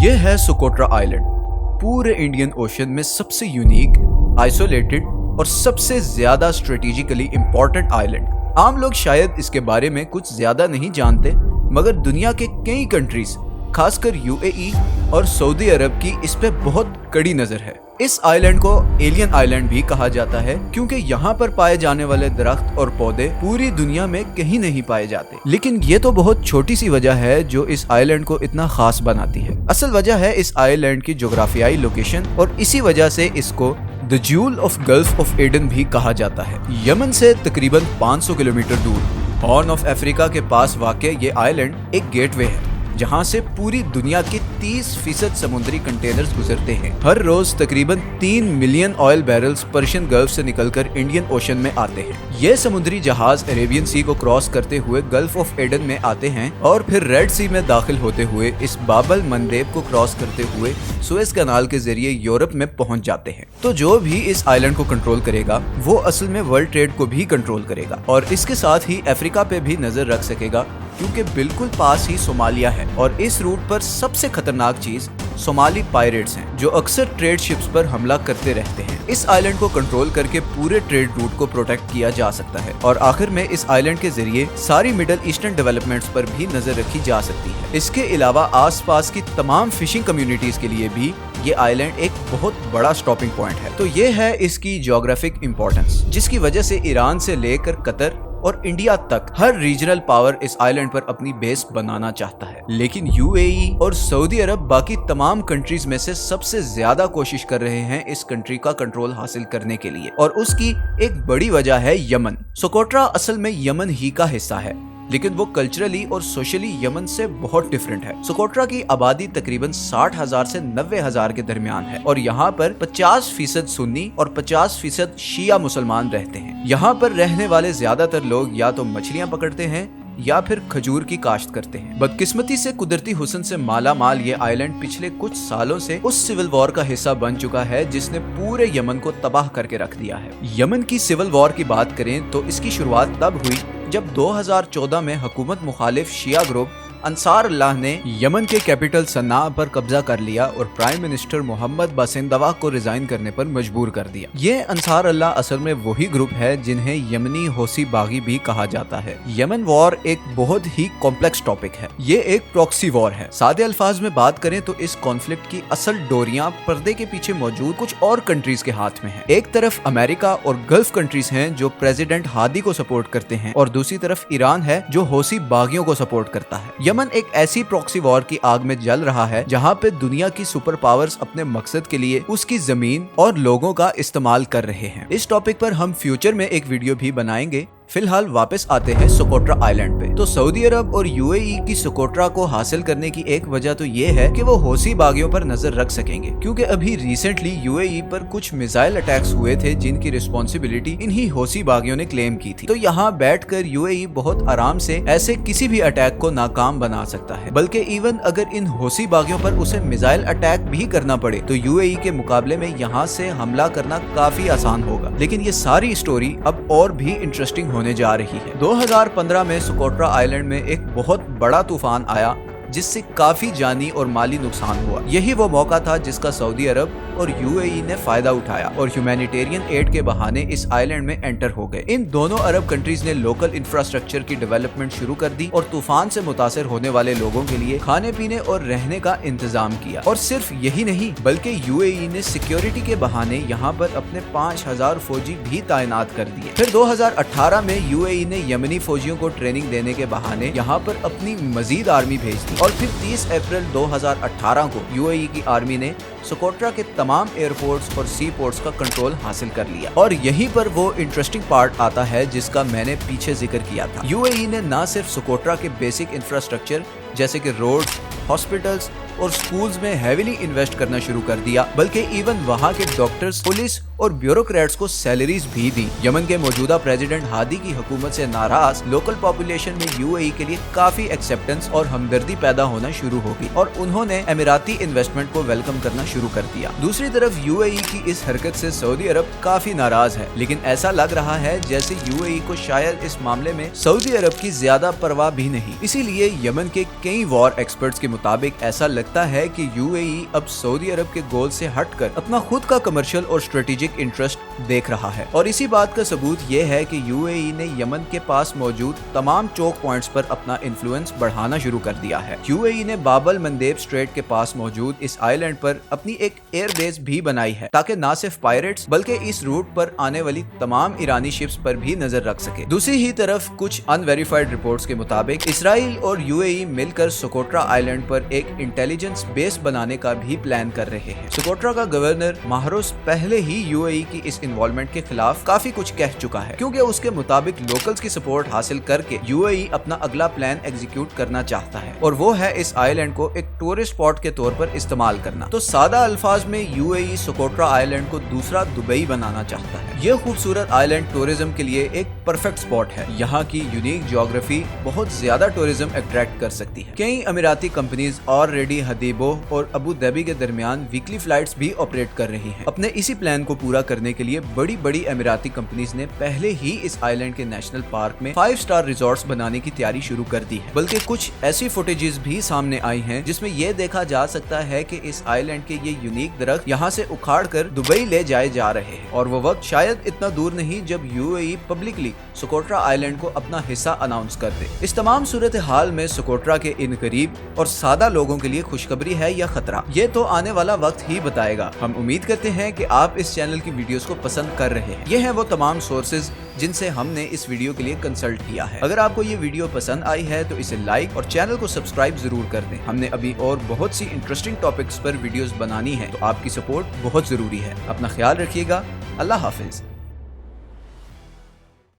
ये है Socotra island, पूरे इंडियन ओशन में सबसे यूनिक, आइसोलेटेड और सबसे ज्यादा स्ट्रेटेजिकली इंपॉर्टेंट आइलैंड। आम लोग शायद इसके बारे में कुछ ज्यादा नहीं जानते, मगर दुनिया के कई कंट्रीज, खासकर यूएई और सऊदी अरब की इस पे बहुत कड़ी नजर है। इस आइलैंड को एलियन आइलैंड भी कहा जाता है, क्योंकि यहाँ पर पाए जाने वाले दरख्त और पौधे पूरी दुनिया में कहीं नहीं पाए जाते। लेकिन ये तो बहुत छोटी सी वजह है जो इस आइलैंड को इतना खास बनाती है। असल वजह है इस आइलैंड की जोग्राफियाई लोकेशन, और इसी वजह से इसको the jewel of gulf of Aden भी कहा जाता है। यमन से तकरीबन 500 किलोमीटर दूर हॉर्न ऑफ अफ्रीका के पास वाक़ ये आइलैंड एक गेटवे है, जहां से पूरी दुनिया के 30% समुद्री कंटेनर्स गुजरते हैं। हर रोज तकरीबन 3 million oil barrels Persian gulf से निकलकर इंडियन ओशन में आते हैं। ये समुद्री जहाज अरेबियन सी को क्रॉस करते हुए गल्फ ऑफ एडन में आते हैं और फिर रेड सी में दाखिल होते हुए इस बाबल मंदेब को क्रॉस करते हुए सुएज कैनाल के जरिए यूरोप में पहुंच जाते हैं। तो जो भी इस आइलैंड को कंट्रोल करेगा वो असल में वर्ल्ड ट्रेड को भी कंट्रोल करेगा, और इसके साथ ही अफ्रीका पे भी नजर रख सकेगा, क्योंकि बिल्कुल पास ही सोमालिया है। और इस रूट पर सबसे खतरनाक चीज सोमाली पायरेट्स हैं, जो अक्सर ट्रेड शिप्स पर हमला करते रहते हैं। इस आइलैंड को कंट्रोल करके पूरे ट्रेड रूट को प्रोटेक्ट किया जा सकता है, और आखिर में इस आइलैंड के जरिए सारी मिडल ईस्टर्न डेवलपमेंट्स पर भी नजर रखी जा सकती है। इसके अलावा आसपास की तमाम फिशिंग कम्युनिटीज के लिए भी ये आइलैंड एक बहुत बड़ा स्टॉपिंग पॉइंट है। तो ये है इसकी ज्योग्राफिक इंपॉर्टेंस, जिसकी वजह से ईरान से लेकर कतर और इंडिया तक हर रीजनल पावर इस आइलैंड पर अपनी बेस बनाना चाहता है। लेकिन यूएई और सऊदी अरब बाकी तमाम कंट्रीज में से सबसे ज्यादा कोशिश कर रहे हैं इस कंट्री का कंट्रोल हासिल करने के लिए, और उसकी एक बड़ी वजह है यमन। सोकोट्रा असल में यमन ही का हिस्सा है, लेकिन वो कल्चरली और सोशली यमन से बहुत डिफरेंट है। सोकोट्रा की आबादी तकरीबन 60,000 से 90,000 के दरमियान है, और यहाँ पर 50% सुन्नी और 50% शिया मुसलमान रहते हैं। यहाँ पर रहने वाले ज्यादातर लोग या तो मछलियाँ पकड़ते हैं या फिर खजूर की काश्त करते हैं। बदकिस्मती से कुदरती हुस्न से माला माल ये आइलैंड पिछले कुछ सालों से उस सिविल वॉर का हिस्सा बन चुका है जिसने पूरे यमन को तबाह करके रख दिया है। यमन की सिविल वॉर की बात करें तो इसकी शुरुआत तब हुई जब 2014 में हुकूमत मुखालिफ शिया ग्रुप अंसार अल्लाह ने यमन के कैपिटल सन्ना पर कब्जा कर लिया और प्राइम मिनिस्टर मोहम्मद बासिंदवा को रिजाइन करने पर मजबूर कर दिया। ये अंसार अल्लाह असल में वही ग्रुप है जिन्हें यमनी होसी बागी भी कहा जाता है। यमन वॉर एक बहुत ही कॉम्प्लेक्स टॉपिक है। ये एक प्रॉक्सी वॉर है। सादे अल्फाज में बात करें तो इस कॉन्फ्लिक्ट की असल डोरियां पर्दे के पीछे मौजूद कुछ और कंट्रीज के हाथ में है। एक तरफ अमेरिका और गल्फ कंट्रीज हैं जो प्रेसिडेंट हादी को सपोर्ट करते हैं, और दूसरी तरफ ईरान है जो होसी बागियों को सपोर्ट करता है। यमन एक ऐसी प्रॉक्सी वॉर की आग में जल रहा है जहां पे दुनिया की सुपर पावर्स अपने मकसद के लिए उसकी जमीन और लोगों का इस्तेमाल कर रहे हैं। इस टॉपिक पर हम फ्यूचर में एक वीडियो भी बनाएंगे। फिलहाल वापस आते हैं सोकोट्रा आइलैंड पे। तो सऊदी अरब और यूएई की सोकोट्रा को हासिल करने की एक वजह तो ये है कि वो होसी बागियों पर नजर रख सकेंगे, क्योंकि अभी रिसेंटली यूएई पर कुछ मिसाइल अटैक्स हुए थे जिनकी रिस्पॉन्सिबिलिटी इन्हीं होसी बागियों ने क्लेम की थी। तो यहाँ बैठकर यूएई बहुत आराम से ऐसे किसी भी अटैक को नाकाम बना सकता है, बल्कि इवन अगर इन होसी बागियों पर उसे मिसाइल अटैक भी करना पड़े तो यूएई के मुकाबले में यहाँ से हमला करना काफी आसान होगा। लेकिन ये सारी स्टोरी अब और भी इंटरेस्टिंग होने जा रही है। 2015 में सोकोट्रा आइलैंड में एक बहुत बड़ा तूफान आया जिससे काफी जानी और माली नुकसान हुआ। यही वो मौका था जिसका सऊदी अरब और यूएई ने फायदा उठाया और ह्यूमैनिटेरियन एड के बहाने इस आइलैंड में एंटर हो गए। इन दोनों अरब कंट्रीज ने लोकल इंफ्रास्ट्रक्चर की डेवलपमेंट शुरू कर दी और तूफान से मुतासर होने वाले लोगों के लिए खाने पीने और रहने का इंतजाम किया। और सिर्फ यही नहीं, बल्कि यूएई ने सिक्योरिटी के बहाने यहाँ पर अपने 5,000 फौजी भी तैनात कर दिए। फिर 2018 में यूएई ने यमनी फौजियों को ट्रेनिंग देने के बहाने यहाँ पर अपनी मजीद आर्मी भेज दी, और फिर 30 अप्रैल 2018 को यूएई की आर्मी ने सोकोट्रा के तमाम एयरपोर्ट्स और सी पोर्ट्स का कंट्रोल हासिल कर लिया। और यहीं पर वो इंटरेस्टिंग पार्ट आता है जिसका मैंने पीछे जिक्र किया था। यूएई ने न सिर्फ सोकोट्रा के बेसिक इंफ्रास्ट्रक्चर जैसे कि रोड्स, हॉस्पिटल्स और स्कूल्स में हेवीली इन्वेस्ट करना शुरू कर दिया, बल्कि इवन वहाँ के डॉक्टर्स, पुलिस और ब्यूरोक्रेट्स को सैलरीज भी दी। यमन के मौजूदा प्रेसिडेंट हादी की हुकूमत से नाराज लोकल पॉपुलेशन में यूएई के लिए काफी एक्सेप्टेंस और हमदर्दी पैदा होना शुरू होगी और उन्होंने अमीराती इन्वेस्टमेंट को वेलकम करना शुरू कर दिया। दूसरी तरफ यूएई की इस हरकत से सऊदी अरब काफी नाराज है, लेकिन ऐसा लग रहा है जैसे यूएई को शायद इस मामले में सऊदी अरब की ज्यादा परवाह भी नहीं। इसीलिए यमन के कई वॉर एक्सपर्ट्स के मुताबिक ऐसा लगता है कि यूएई अब सऊदी अरब के गोल से हटकर अपना खुद का कमर्शियल और स्ट्रेटेजिक इंटरेस्ट देख रहा है। और इसी बात का सबूत ये है कि यूएई ने यमन के पास मौजूद तमाम चोक पॉइंट्स पर अपना इन्फ्लुएंस बढ़ाना शुरू कर दिया है। यूएई ने बाबल मंदेब स्ट्रेट के पास मौजूद इस आइलैंड पर अपनी एक एयर बेस भी बनाई है ताकि न सिर्फ पायरेट्स बल्कि इस रूट पर आने वाली तमाम ईरानी शिप्स पर भी नजर रख सके। दूसरी ही तरफ कुछ अनवेरिफाइड रिपोर्ट्स के मुताबिक इसराइल और यूएई मिलकर सोकोट्रा आइलैंड पर एक इंटेलिजेंस बेस बनाने का भी प्लान कर रहे हैं। सोकोट्रा का गवर्नर माहरोस पहले ही यूएई की इस इन्वॉल्वमेंट के खिलाफ काफी कुछ कह चुका है, क्योंकि उसके मुताबिक लोकल्स की सपोर्ट हासिल करके यूएई अपना अगला प्लान एग्जीक्यूट करना चाहता है और वो है इस आइलैंड को एक टूरिस्ट स्पॉट के तौर पर इस्तेमाल करना। तो सादा अल्फाज में यूएई सोकोट्रा आइलैंड को दूसरा दुबई बनाना चाहता है। यह खूबसूरत आइलैंड टूरिज्म के लिए एक परफेक्ट स्पॉट है। यहाँ की यूनिक ज्योग्राफी बहुत ज्यादा टूरिज्म अट्रैक्ट कर सकती है। कई अमीराती कंपनीज ऑलरेडी हदीबो और अबू धाबी के दरमियान वीकली फ्लाइट्स भी ऑपरेट कर रही हैं। अपने इसी प्लान को पूरा करने के लिए बड़ी बड़ी अमीराती कंपनीज ने पहले ही इस आइलैंड के नेशनल पार्क में 5 स्टार रिजॉर्ट्स बनाने की तैयारी शुरू कर दी है। बल्कि कुछ ऐसी फुटेजेस भी सामने आई हैं जिसमें यह देखा जा सकता है कि इस आइलैंड के ये यूनिक दरख्त यहाँ से उखाड़ कर दुबई ले जाए जा रहे हैं और वो वक्त शायद इतना दूर नहीं जब यूएई पब्लिकली सोकोट्रा आइलैंड को अपना हिस्सा अनाउंस कर दे। इस तमाम सूरत हाल में सोकोट्रा के इन करीब और सादा लोगों के लिए खुशखबरी है या खतरा, ये तो आने वाला वक्त ही बताएगा। हम उम्मीद करते हैं कि आप इस चैनल की वीडियोस को पसंद कर रहे हैं। ये हैं वो तमाम सोर्सेज जिनसे हमने इस वीडियो के लिए कंसल्ट किया है। अगर आपको ये वीडियो पसंद आई है तो इसे लाइक और चैनल को सब्सक्राइब जरूर कर दें। हमने अभी और बहुत सी इंटरेस्टिंग टॉपिक्स पर वीडियोस बनानी है, तो आपकी सपोर्ट बहुत जरूरी है। अपना ख्याल रखिएगा। अल्लाह हाफिज।